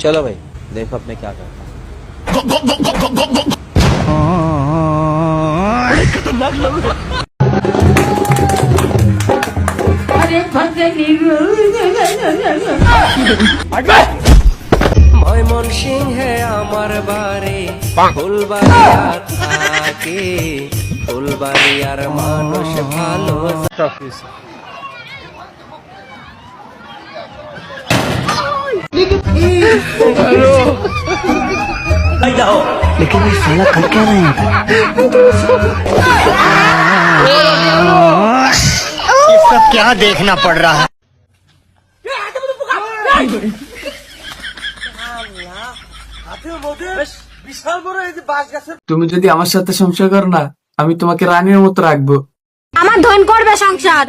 चलो भाई देखो अब मैं क्या करता हूँ। खतरनाक लोग। ময়মন সিংহে আমার বাড়ি ফুলবাড়িয়া থাকে, ফুলবাড়িয়ার মানুষ ভালো। लेकिन ये साला कर क्या रहे हैं? ये सब क्या देखना पड़ रहा है? তুমি যদি আমার সাথে সংসার করো না, আমি তোমাকে রানীর মতো রাখবো। আমার ধন করবে সংসার।